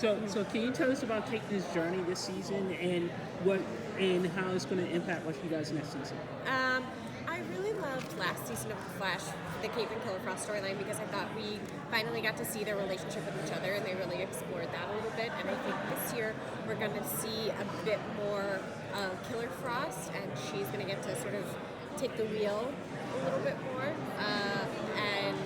So can you tell us about Caitlyn's journey this season and how it's going to impact what she does next season? I really loved last season of The Flash, the Caitlyn Killer Frost storyline, because I thought we finally got to see their relationship with each other, and they really explored that a little bit. And I think this year we're going to see a bit more of Killer Frost, and she's going to get to sort of take the wheel a little bit more. And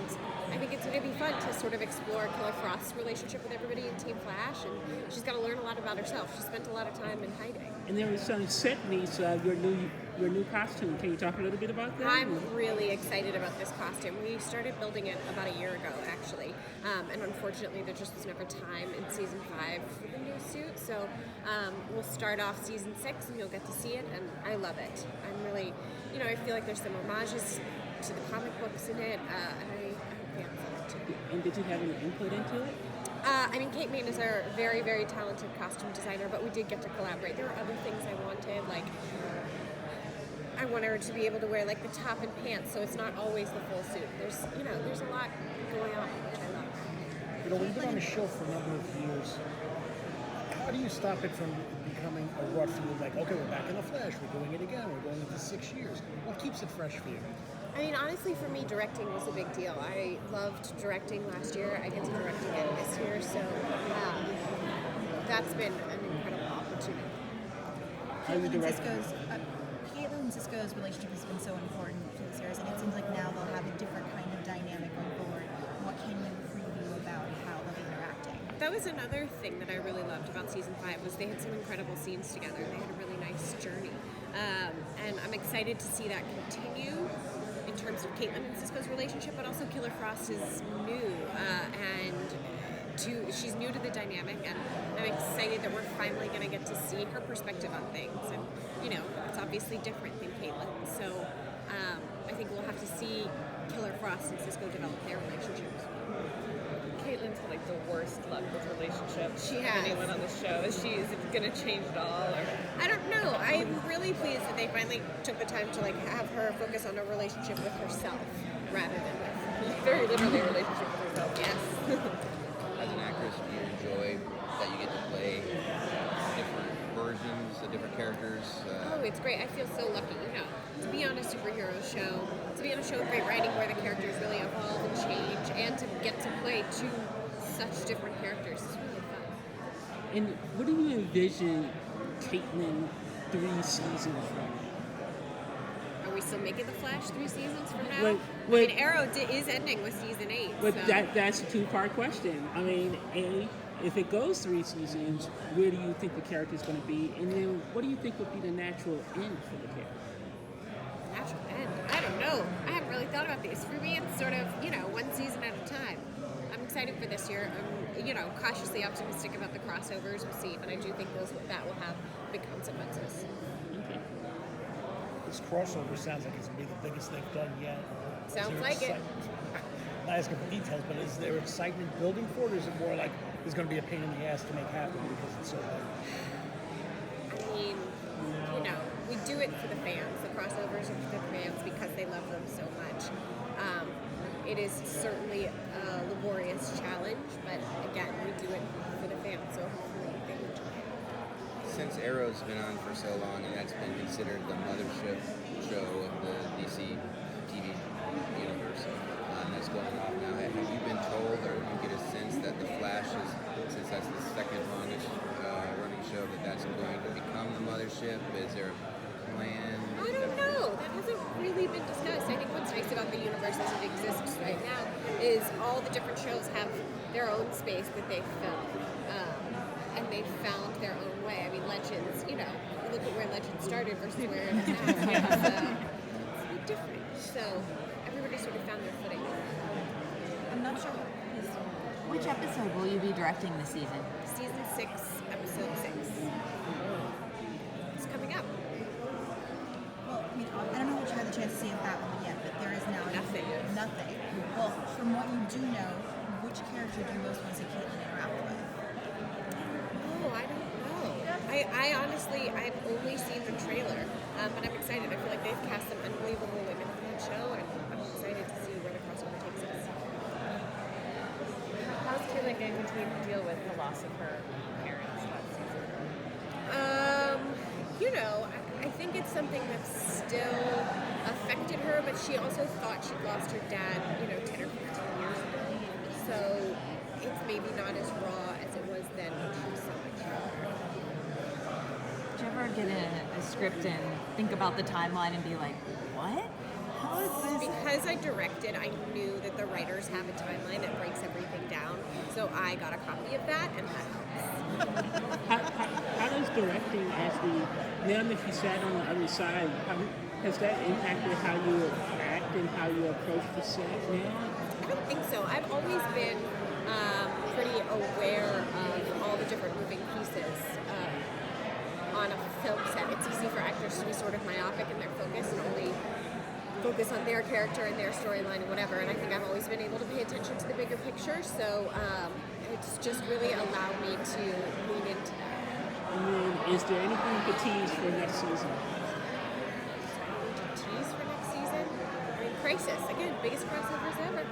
I think it's going to be fun to sort of explore Killer Frost's relationship with everybody in Team Flash, and she's got to learn a lot about herself. She spent a lot of time in hiding. And there was some set piece of your new costume. Can you talk a little bit about that? I'm really excited about this costume. We started building it about a year ago, actually, and unfortunately there just was never time in season 5 for the new suit. So we'll start off season 6, and you'll get to see it, and I love it. I'm really, I feel like there's some homages to the comic books in it, and I hope fans love it too. And did you have any input into it? Kate Main is our very, very talented costume designer, but we did get to collaborate. There were other things I wanted, like I want her to be able to wear like the top and pants, so it's not always the full suit. There's a lot going on, which I love. We've been on the show for a number of years. How do you stop it from becoming a rut for you? Like, okay, we're back in the Flash, we're doing it again, we're going into 6 years. What keeps it fresh for you? I mean, honestly, for me, directing was a big deal. I loved directing last year. I get to direct again this year, so that's been an incredible opportunity. Caitlyn and Cisco's relationship has been so important to the series, and it seems like now they'll have a different kind of dynamic going forward. What can you preview about how they'll be interacting? That was another thing that I really loved about season 5 was they had some incredible scenes together. They had a really nice journey, and I'm excited to see that continue in terms of Caitlyn and Cisco's relationship, but also Killer Frost is new, she's new to the dynamic, and I'm excited that we're finally going to get to see her perspective on things, and it's obviously different than Caitlyn, so I think we'll have to see Killer Frost and Cisco develop their relationships. Caitlyn's had like the worst luck with relationships. She has. Anyone on the show, is she going to change it all? Or? I don't know. I'm really pleased that they finally took the time to have her focus on a relationship with herself rather than with very literally a relationship with herself. Yes. As an actress, do you enjoy that you get to play different versions of different characters? Oh, it's great. I feel so lucky. To be on a superhero show, to be on a show with great writing where the characters really evolve and change, and to get to play two such different characters is really fun. And what do you envision Caitlyn 3 seasons from? Are we still making The Flash 3 seasons from now? Arrow is ending with season 8. But so. that's a two-part question. I mean, if it goes 3 seasons, where do you think the character is going to be? And then what do you think would be the natural end for the character? Natural end? I don't know. I haven't really thought about these. For me, it's sort of, one season at a time. I'm excited for this year. I'm, cautiously optimistic about the crossovers. We'll see. But I do think that will have big consequences. Okay. This crossover sounds like it's going to be the biggest they've done yet. Sounds like it. Not asking for details, but is there excitement building for it, or is it more like it's going to be a pain in the ass to make happen because it's so big? I mean, we do it for the fans. The crossovers are for the fans because they love them so much. It is certainly a laborious challenge, but again, we do it for the fans, so hopefully they enjoy it. Since Arrow's been on for so long, and that's been considered the mothership show of the DC TV universe, that's going off now, have you been told, or you get a sense that The Flash is, since that's the second longest running show, that's going to become the mothership? Is there a plan? I don't know. That hasn't really been discussed. I think what's nice about the universe as it exists right now is all the different shows have their own space that they fill. And they've found their own way. I mean, Legends, you look at where Legends started versus where it is now. It's a bit different. So everybody sort of found their footing. I'm not sure which episode will you be directing this season? Season 6, episode 6. It's coming up. Well, I don't know what you had the chance to see of that one yet, but there is now Nothing. Well, from what you do know, which character do you most want to see Caitlyn interact with? Oh, I don't know. I honestly, I've only seen the trailer, but I'm excited. I feel like they've cast some unbelievable women in that show, and I'm excited to see where the crossover takes us. How how's Caitlin going to deal with the loss of her parents last season? I think it's something that still affected her, but she also thought she'd lost her dad, 10 or 15 years ago. So it's maybe not as raw as it was then when she was so much younger. Did you ever get a script and think about the timeline and be like, what? How is this? Because I directed, I knew that the writers have a timeline that breaks everything down. So I got a copy of that, and that helps. How does directing now that you sat on the other side, has that impacted how you act and how you approach the set now? I don't think so. I've always been pretty aware of all the different moving pieces on a film set. It's easy for actors to be sort of myopic in their focus and only focus on their character and their storyline and whatever. And I think I've always been able to pay attention to the bigger picture. So it's just really allowed me to lean into that. And then, is there anything to tease for next season? Tease for next season? I mean, Crisis. Again, biggest crossovers ever.